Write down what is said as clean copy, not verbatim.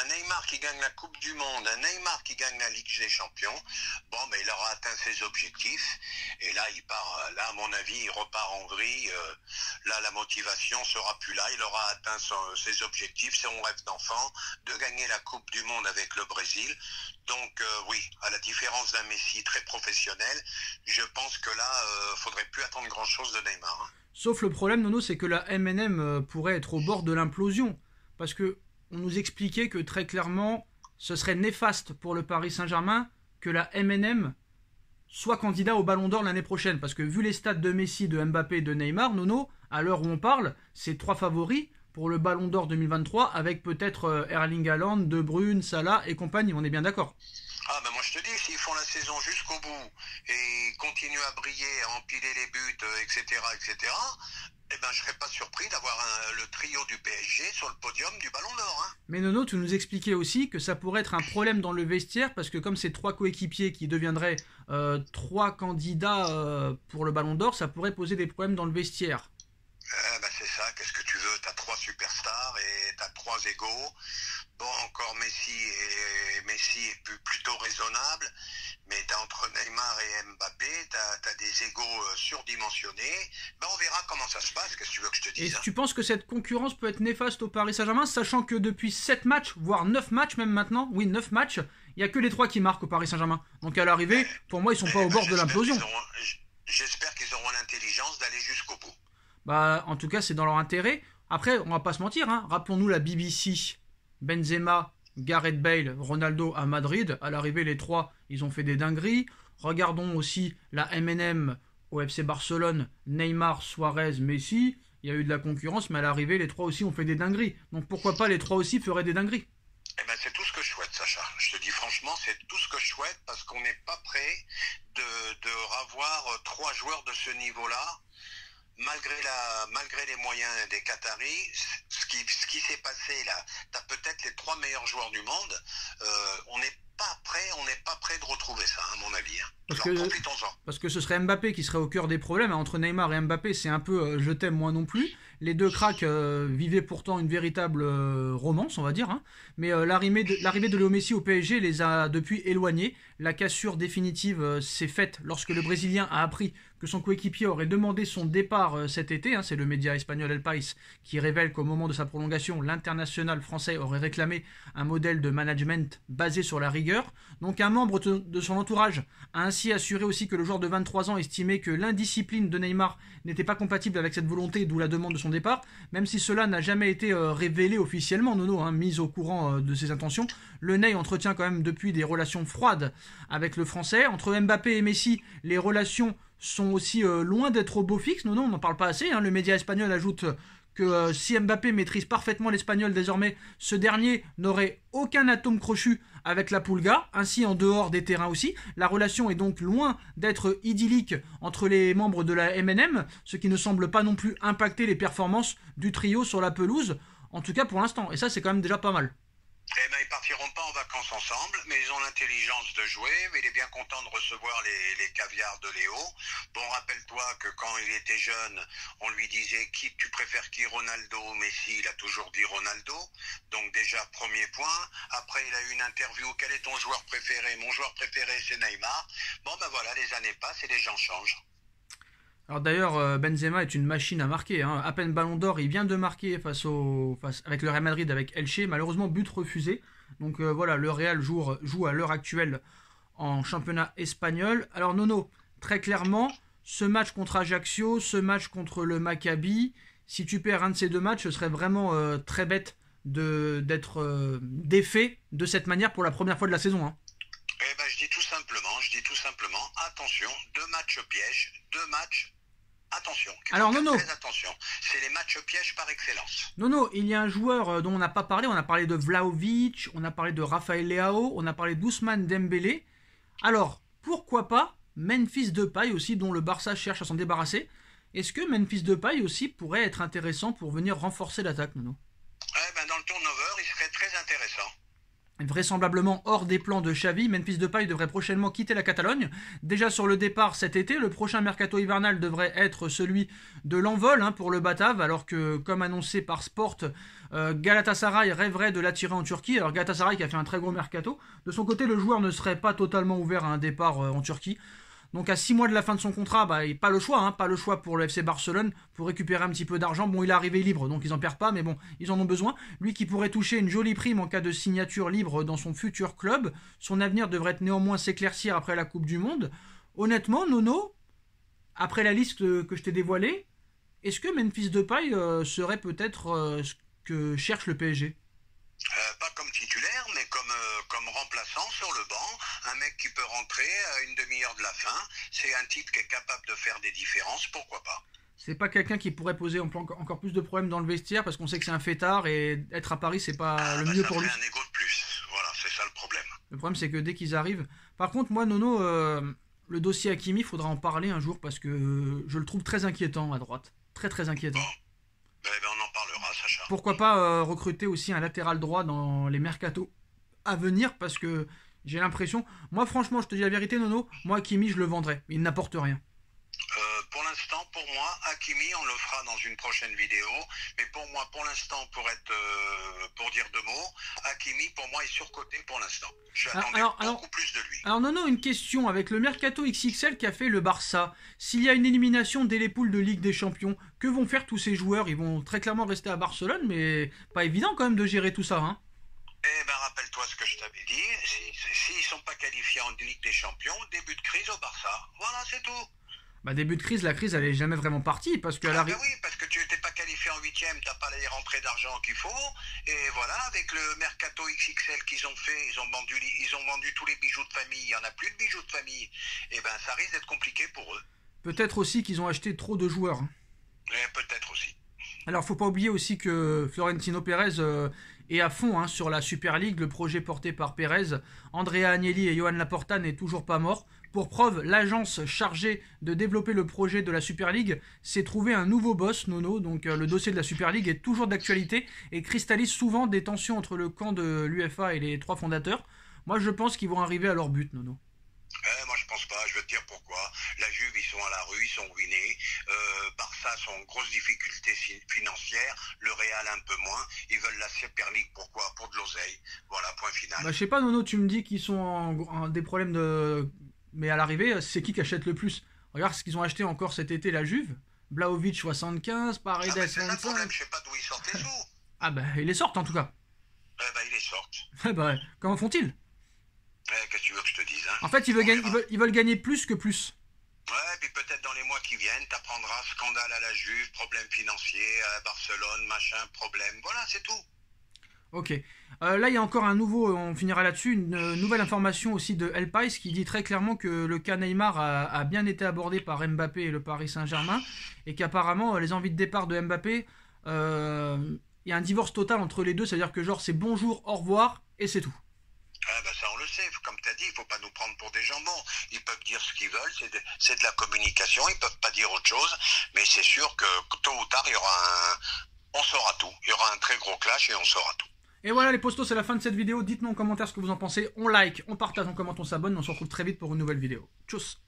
un Neymar qui gagne la Coupe du Monde, un Neymar qui gagne la Ligue des Champions, bon, ben, il aura atteint ses objectifs. Et là, il part, là, à mon avis, il repart en vrille. Là, la motivation sera plus là. Il aura atteint ses objectifs, son rêve d'enfant, de gagner la Coupe du Monde avec le Brésil. Donc, oui, à la différence d'un Messi très professionnel, je pense que là, faudrait plus attendre grand-chose de Neymar. Hein. Sauf le problème, Nono, c'est que la MNM pourrait être au bord de l'implosion. Parce que on nous expliquait que très clairement, ce serait néfaste pour le Paris Saint-Germain que la MNM soit candidat au Ballon d'Or l'année prochaine. Parce que vu les stats de Messi, de Mbappé et de Neymar, Nono, à l'heure où on parle, c'est 3 favoris pour le Ballon d'Or 2023 avec peut-être Erling Haaland, De Bruyne, Salah et compagnie. On est bien d'accord. Ah ben moi je te dis, s'ils font la saison jusqu'au bout et continuent à briller, à empiler les buts, etc., eh ben je serais pas surpris d'avoir le trio du PSG sur le podium du Ballon d'Or. Hein. Mais Nono, tu nous expliquais aussi que ça pourrait être un problème dans le vestiaire parce que comme c'est 3 coéquipiers qui deviendraient 3 candidats pour le Ballon d'Or, ça pourrait poser des problèmes dans le vestiaire. Ben c'est ça, qu'est-ce que tu veux? T'as 3 superstars et t'as 3 égaux. Bon, encore Messi est plutôt raisonnable, mais t'as entre Neymar et Mbappé, t'as des égaux surdimensionnés. Ben on verra comment ça se passe, qu'est-ce que tu veux que je te dise? Et tu penses que cette concurrence peut être néfaste au Paris Saint-Germain, sachant que depuis 7 matchs, voire 9 matchs même maintenant, oui 9 matchs, il n'y a que les 3 qui marquent au Paris Saint-Germain. Donc à l'arrivée, pour moi, ils sont pas au bord de l'implosion. J'espère qu'ils auront l'intelligence d'aller jusqu'au bout. Bah, en tout cas, c'est dans leur intérêt. Après, on va pas se mentir, hein. Rappelons-nous la BBC, Benzema, Gareth Bale, Ronaldo à Madrid. À l'arrivée, les 3, ils ont fait des dingueries. Regardons aussi la MNM au FC Barcelone, Neymar, Suarez, Messi. Il y a eu de la concurrence, mais à l'arrivée, les 3 aussi ont fait des dingueries. Donc pourquoi pas les 3 aussi feraient des dingueries? Eh ben, c'est tout ce que je souhaite, Sacha. Je te dis franchement, c'est tout ce que je souhaite parce qu'on n'est pas prêt de revoir 3 joueurs de ce niveau-là. Malgré les moyens des Qataris, ce qui s'est passé là, tu as peut-être les 3 meilleurs joueurs du monde. On n'est pas prêt de retrouver ça, à mon avis. Hein. Alors profitons-en. Parce que ce serait Mbappé qui serait au cœur des problèmes. Entre Neymar et Mbappé, c'est un peu je t'aime moi non plus. Les 2 cracks vivaient pourtant une véritable romance, on va dire. Hein. Mais l'arrivée de Léo Messi au PSG les a depuis éloignés. La cassure définitive s'est faite lorsque le Brésilien a appris que son coéquipier aurait demandé son départ cet été. Hein. C'est le média espagnol El País qui révèle qu'au moment de sa prolongation, l'international français aurait réclamé un modèle de management basé sur la rigueur. Donc un membre de son entourage a ainsi assuré aussi que le joueur de 23 ans estimait que l'indiscipline de Neymar n'était pas compatible avec cette volonté, d'où la demande de son départ, même si cela n'a jamais été révélé officiellement, Nono, hein, mis au courant de ses intentions. Le Ney entretient quand même depuis des relations froides avec le français. Entre Mbappé et Messi, les relations sont aussi loin d'être au beau fixe. Nono, on n'en parle pas assez. Hein. Le média espagnol ajoute que si Mbappé maîtrise parfaitement l'espagnol désormais, ce dernier n'aurait aucun atome crochu avec la Pulga, ainsi en dehors des terrains aussi. La relation est donc loin d'être idyllique entre les membres de la MNM, ce qui ne semble pas non plus impacter les performances du trio sur la pelouse, en tout cas pour l'instant. Et ça, c'est quand même déjà pas mal. Eh ben, ils partiront pas en vacances ensemble, mais ils ont l'intelligence de jouer, mais il est bien content de recevoir les caviars de Léo. Bon, rappelle-toi que quand il était jeune, on lui disait tu préfères qui, Ronaldo ou Messi? Il a toujours dit Ronaldo. Donc déjà, premier point. Après, il a eu une interview, quel est ton joueur préféré? Mon joueur préféré, c'est Neymar. Bon, ben voilà, les années passent et les gens changent. Alors d'ailleurs, Benzema est une machine à marquer. Hein. À peine Ballon d'Or, il vient de marquer avec le Real Madrid, avec Elche. Malheureusement, but refusé. Donc voilà, le Real joue à l'heure actuelle en championnat espagnol. Alors Nono, très clairement, ce match contre Ajaccio, ce match contre le Maccabi, si tu perds un de ces 2 matchs, ce serait vraiment très bête d'être défait de cette manière pour la première fois de la saison. Hein. Eh ben, je dis tout simplement, attention, 2 matchs pièges, 2 matchs. Attention, alors Nono, très attention, c'est les matchs pièges par excellence. Nono, il y a un joueur dont on n'a pas parlé, on a parlé de Vlahovic, on a parlé de Raphaël Leao, on a parlé d'Ousmane Dembélé. Alors, pourquoi pas Memphis Depay aussi, dont le Barça cherche à s'en débarrasser? Est-ce que Memphis Depay aussi pourrait être intéressant pour venir renforcer l'attaque, Nono? Eh ben, dans le turnover, il serait très intéressant. vraisemblablement hors des plans de Xavi. Memphis Depay devrait prochainement quitter la Catalogne. Déjà sur le départ cet été, le prochain mercato hivernal devrait être celui de l'envol pour le Batav, alors que, comme annoncé par Sport, Galatasaray rêverait de l'attirer en Turquie. Alors Galatasaray qui a fait un très gros mercato. De son côté, le joueur ne serait pas totalement ouvert à un départ en Turquie. Donc à 6 mois de la fin de son contrat, pas le choix, pas le choix pour le FC Barcelone pour récupérer un petit peu d'argent. Bon, il est arrivé libre, donc ils en perdent pas, mais bon, ils en ont besoin. Lui qui pourrait toucher une jolie prime en cas de signature libre dans son futur club. Son avenir devrait néanmoins s'éclaircir après la Coupe du Monde. Honnêtement, Nono, après la liste que je t'ai dévoilée, est-ce que Memphis Depay serait peut-être ce que cherche le PSG ? Pas comme titulaire, mais comme remplaçant sur le banc, un mec qui peut rentrer à une demi-heure de la fin. C'est un type qui est capable de faire des différences, pourquoi pas. C'est pas quelqu'un qui pourrait poser encore plus de problèmes dans le vestiaire parce qu'on sait que c'est un fêtard et être à Paris c'est pas le mieux pour lui. Ça fait un ego de plus, voilà, c'est ça le problème. Le problème c'est que dès qu'ils arrivent... Par contre moi Nono, le dossier Hakimi, il faudra en parler un jour parce que je le trouve très inquiétant à droite. Très très inquiétant. Bon. On en parlera, Sacha. Pourquoi pas recruter aussi un latéral droit dans les mercatos à venir parce que j'ai l'impression... Moi franchement je te dis la vérité Nono, moi Hakimi je le vendrais, il n'apporte rien. Pour l'instant, pour moi, Hakimi, on le fera dans une prochaine vidéo. Mais pour moi, pour l'instant, pour dire deux mots, Hakimi, pour moi, est surcoté pour l'instant. Je attendais beaucoup plus de lui. Alors non, une question. Avec le mercato XXL qu'a fait le Barça, s'il y a une élimination dès les poules de Ligue des Champions, que vont faire tous ces joueurs? Ils vont très clairement rester à Barcelone, mais pas évident quand même de gérer tout ça, Rappelle-toi ce que je t'avais dit. S'ils ne sont pas qualifiés en Ligue des Champions, début de crise au Barça. Voilà, c'est tout. Début de crise, la crise elle est jamais vraiment partie parce que oui, parce que tu n'étais pas qualifié en huitième, t'as pas les rentrées d'argent qu'il faut, et voilà, avec le mercato XXL qu'ils ont fait, ils ont vendu tous les bijoux de famille, il y en a plus de bijoux de famille, et ça risque d'être compliqué pour eux. Peut-être aussi qu'ils ont acheté trop de joueurs. Peut-être aussi. Alors faut pas oublier aussi que Florentino Pérez est à fond sur la Super League, le projet porté par Pérez. Andrea Agnelli et Johan Laporta n'est toujours pas mort. Pour preuve, l'agence chargée de développer le projet de la Super League s'est trouvé un nouveau boss, Nono. Donc le dossier de la Super League est toujours d'actualité et cristallise souvent des tensions entre le camp de l'UEFA et les trois fondateurs. Moi je pense qu'ils vont arriver à leur but, Nono. Moi je pense pas, je vais te dire pourquoi. La Juve ils sont à la rue, ils sont ruinés. Barça sont en grosse difficulté financière, le Real un peu moins. Ils veulent la Super League, pourquoi? Pour de l'oseille. Voilà, point final. Je sais pas Nono, tu me dis qu'ils sont en des problèmes de... Mais à l'arrivée, c'est qui achète le plus? Regarde ce qu'ils ont acheté encore cet été, la Juve. Blaovic 75, Paredes 25. C'est ça le problème, je sais pas d'où ils sortent les sous. Ils les sortent en tout cas. Ils les sortent. Comment font-ils? Qu'est-ce que tu veux que je te dise En fait, ils veulent gagner plus que plus. Ouais, puis peut-être dans les mois qui viennent, t'apprendras scandale à la Juve, problème financier, à Barcelone, machin, problème. Voilà, c'est tout. Ok. Là, il y a encore on finira là-dessus, une nouvelle information aussi de El Pais qui dit très clairement que le cas Neymar a bien été abordé par Mbappé et le Paris Saint-Germain et qu'apparemment, les envies de départ de Mbappé, il y a un divorce total entre les deux, c'est-à-dire que genre c'est bonjour, au revoir et c'est tout. Ça on le sait, comme tu as dit, il ne faut pas nous prendre pour des jambons. Ils peuvent dire ce qu'ils veulent, c'est de la communication, ils ne peuvent pas dire autre chose, mais c'est sûr que tôt ou tard, on saura tout. Il y aura un très gros clash et on saura tout. Et voilà les postos, c'est la fin de cette vidéo. Dites-nous en commentaire ce que vous en pensez. On like, on partage, on commente, on s'abonne. On se retrouve très vite pour une nouvelle vidéo. Tchuss.